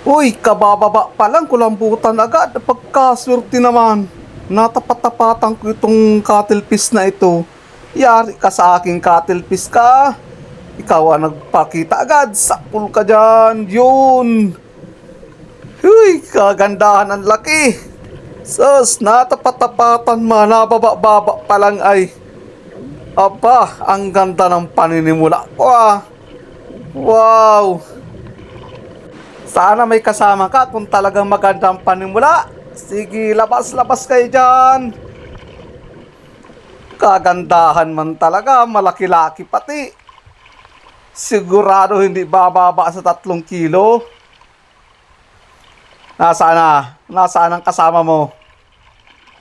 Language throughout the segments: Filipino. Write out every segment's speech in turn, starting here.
Uy, kabababa pa lang, kulambutan agad. Pagkaswerte naman. Natapat-tapatan ko itong cuttlefish na ito. Yari ka sa aking cuttlefish ka. Ikaw ang nagpakita agad. Sakpul ka dyan. Yun. Uy, kagandahan ang laki. Sus, natapat-tapatan mo. Nababa-baba pa lang ay. Aba, ang ganda ng paninimula ko ah. Wow. Sana may kasama ka kung talagang magandang panimula. Sige, labas-labas kayo dyan. Kagandahan man talaga, malaki-laki pati. Sigurado hindi bababa sa 3 kilo. Nasaan na? Nasaan ang kasama mo?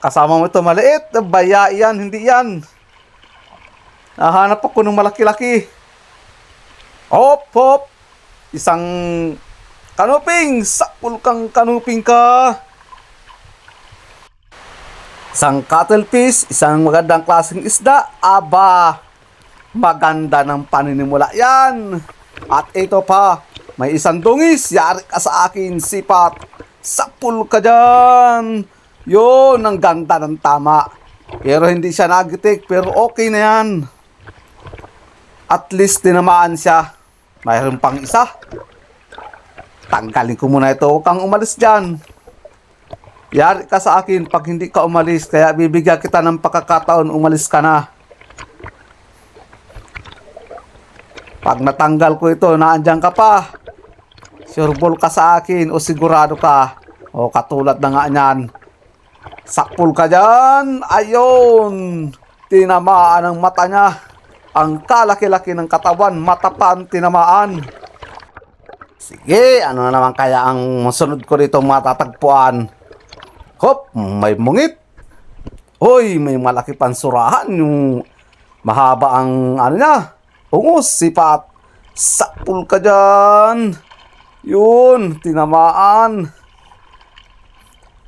Kasama mo ito maliit. Baya yan, hindi yan. Nahanap ako ng malaki-laki. Hop, hop. Isang kanuping. Sakpul kang kanuping ka. Isang cuttlefish. Isang magandang klaseng isda. Aba, maganda ng paninimula yan. At ito pa, may isang dungis. Yari ka sa akin, sipat. Sakpul ka dyan. Yun, ang ganda ng tama. Pero hindi siya nagitik. Pero okay na yan. At least tinamaan siya. Mayroon pang isa. Tanggalin ko muna ito. Huwag kang umalis dyan. Yari ka sa akin pag hindi ka umalis. Kaya bibigyan kita ng pagkakataon umalis ka na. Pag natanggal ko ito, naandyan ka pa. Sureball ka sa akin o sigurado ka. O katulad na nga niyan. Sakpul ka dyan. Ayun. Tinamaan ang mata niya. Ang kalaki-laki ng katawan, mata pa ang tinamaan. Sige, ano na naman kaya ang sunod ko dito matatagpuan? Hop, may mungit. Hoy, may malaki pansurahan. Yung mahaba ang ano niya. Ungos, sipat. Sakpul ka dyan. Yun, tinamaan.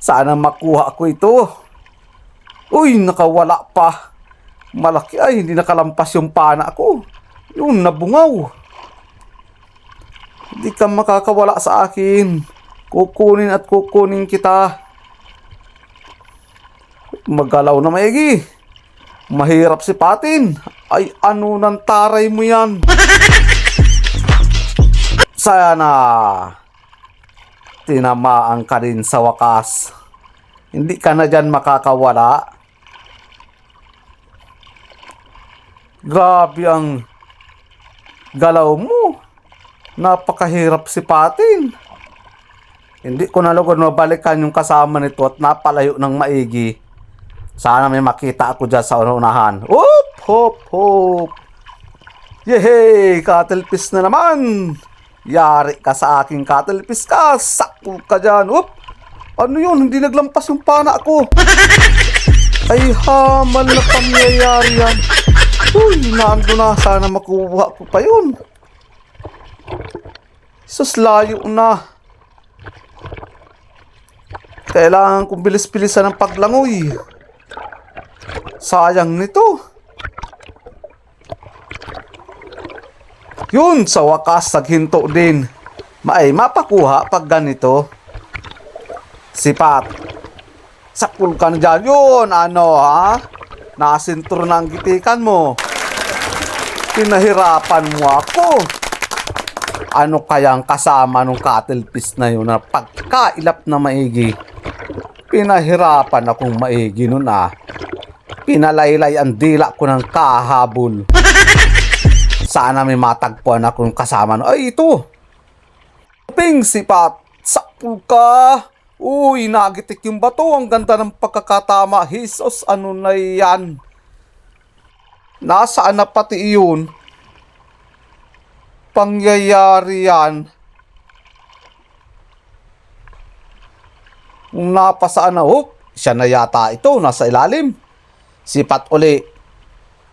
Sana makuha ko ito. Uy, nakawala pa. Malaki ay, hindi nakalampas yung pana ko. Yun, nabungaw. Hindi ka makakawala sa akin. Kukunin at kukunin kita. Magalaw na maigi. Mahirap sipatin. Ay, ano nang taray mo yan? Sana tinamaan ka rin sa wakas. Hindi ka na dyan makakawala. Grabe ang galaw mo. Napakahirap sipatin. Hindi ko na lugod mabalikan yung kasama nito at napalayo ng maigi. Sana may makita ako dyan sa unahan. Hop, hop, hop. Yehey, cuttlefish na naman. Yari ka sa aking cuttlefish ka. Sakpul ka dyan. Hop. Ano yun? Hindi naglampas yung pana ko. Ay, hamal na pangyayari yan. Uy, naando na. Sana makuha ko pa yun. Sus, layo na. Kailangan kong bilis-bilisan ng paglangoy. Sayang nito. Yun, sa wakas, naghinto din. Mapakuha pag ganito. Sipat. Sakpul ka na dyan. Yun, ano ha? Nasintur na ang gitikan mo. Pinahirapan mo ako. Ano kayang kasama nung cuttlefish na yun na pagkailap na maigi? Pinahirapan akong maigi nun ah. Pinalaylay ang dila ko ng kahabol. Sana may matagpuan akong kasama nun. Ay, ito. Ping, sipat. Sakpul ka. Uy, nagitik yung bato. Ang ganda ng pagkakatama. Jesus, ano na yan? Nasaan na pati iyon? Pangyayari yan. Kung napasaan na, siya na yata ito. Nasa ilalim. Sipat uli.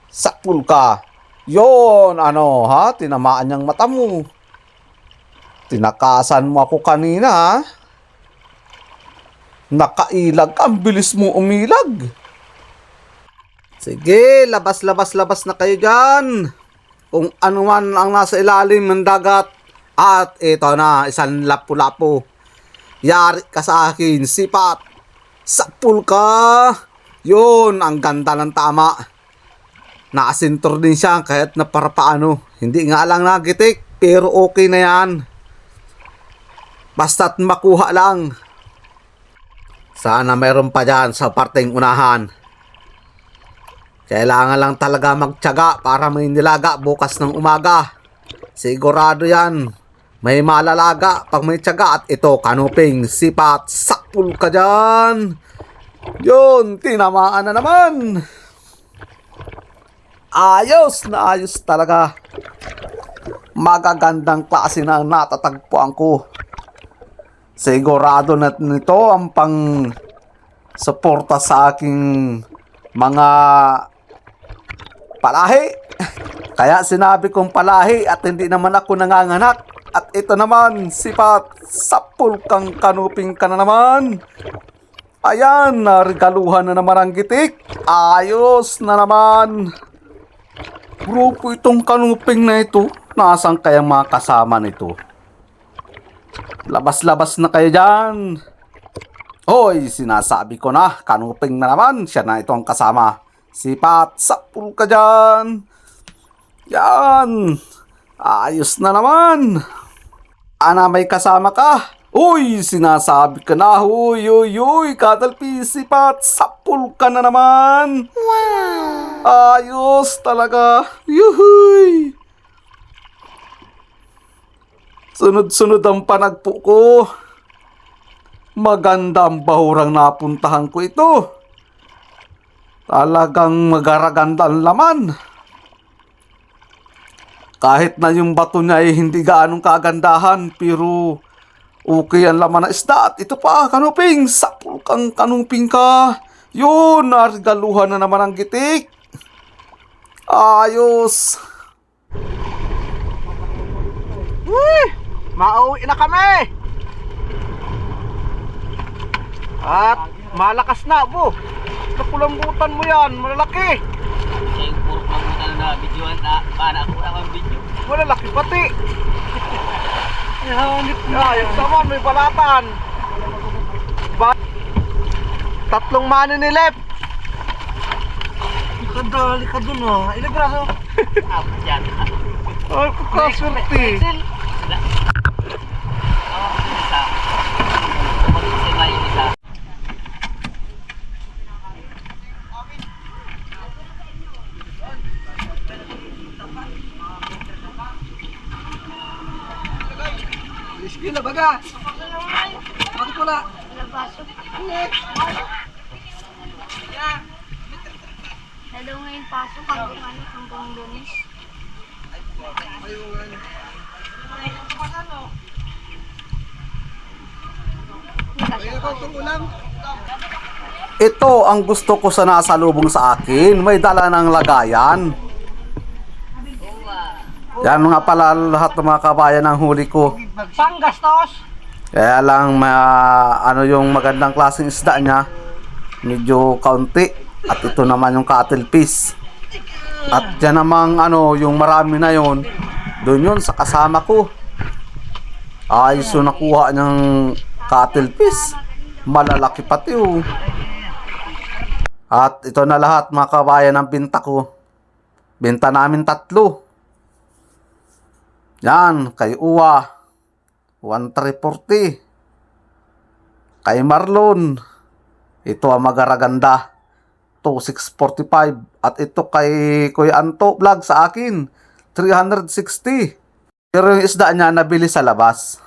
Sakpul ka. Yon, ano, ha? Tinamaan niyang mata mo. Tinakasan mo ako kanina, ha? Nakailag. Ang bilis mo umilag. Sige, labas na kayo dyan. Kung ano man ang nasa ilalim ng dagat. At ito na, isang lapu-lapu. Yari ka sa akin, sipat. Sakpul ka. Yun, ang ganda ng tama. Nakasintor din siya kahit na para paano. Hindi nga lang nagitik, pero okay na yan. Basta't makuha lang. Sana mayroon pa dyan sa parteng unahan. Kailangan lang talaga magtiyaga para may nilaga bukas ng umaga. Sigurado yan. May malalaga pag may tiyaga. At ito, kanuping, sipat, sakpul ka dyan. Yun, tinamaan na naman. Ayos na ayos talaga. Magagandang klase na natatagpuan ko. Sigurado na nito ang pang suporta sa aking mga palahi. Kaya sinabi kong palahi at hindi naman ako nanganganak. At ito naman, sipat, sapul kang kanuping ka na naman. Ayan, narigaluhan na naman ang gitik. Ayos na naman. Grupo itong kanuping na ito. Nasaan kayang mga kasama nito? Labas-labas na kayo dyan. Hoy, sinasabi ko na, kanuping na naman. Siya na ito ang kasama. Sipat, sapul ka dyan. Yan. Ayos na naman. Ana, may kasama ka. Uy, sinasabi ka na. Uy, uy, uy. Katalpi, sipat, sapul ka na naman. Wow. Ayos talaga. Yuhuy. Sunod-sunod ang panagpo ko. Maganda ang bahurang napuntahan ko ito. Talagang magaraganda ang laman. Kahit na yung bato niya ay hindi gaanong kagandahan, pero okay ang laman na isda. At ito pa, kanuping, sapul kang kanuping ka. Yun, narigaluhan na naman ang gitik. Ayos. Mauwi na kami. At malakas na, bo. Nakulambutan mo yan, malalaki. Siya yung puro pangbutan na videoan na para ako na ang video. Malalaki pati. Ayos naman, may balatan. Tatlong maninilip. Kadali ka dun, ha. Ilang braso? Apat yan. Ay, kakaswerte. Tawag ko yung isa. Mag-isima yung isa. Iski na baga. Bakit wala? Lalo ngayon pasok hanggang Lunes. Ito ang gusto ko sa nasalubong sa akin. May dala ng lagayan. Yan mga pala lahat ng mga kabayan ng huli ko. Panggastos. Kaya lang ano yung magandang klaseng isda niya. Medyo kaunti. At ito naman yung cuttlefish. At yan namang yung marami na yon. Doon yun sa kasama ko. Ayos yung nakuha ng cuttlefish. Malalaki pati oh. At ito na lahat mga kabayan ng binta ko. Binta namin 3. Yan, kay Uwa 1,340. Kay Marlon ito ang magaraganda 2,645. At ito kay Kuya Anto Vlog sa akin 360. Pero yung isda niya nabili sa labas.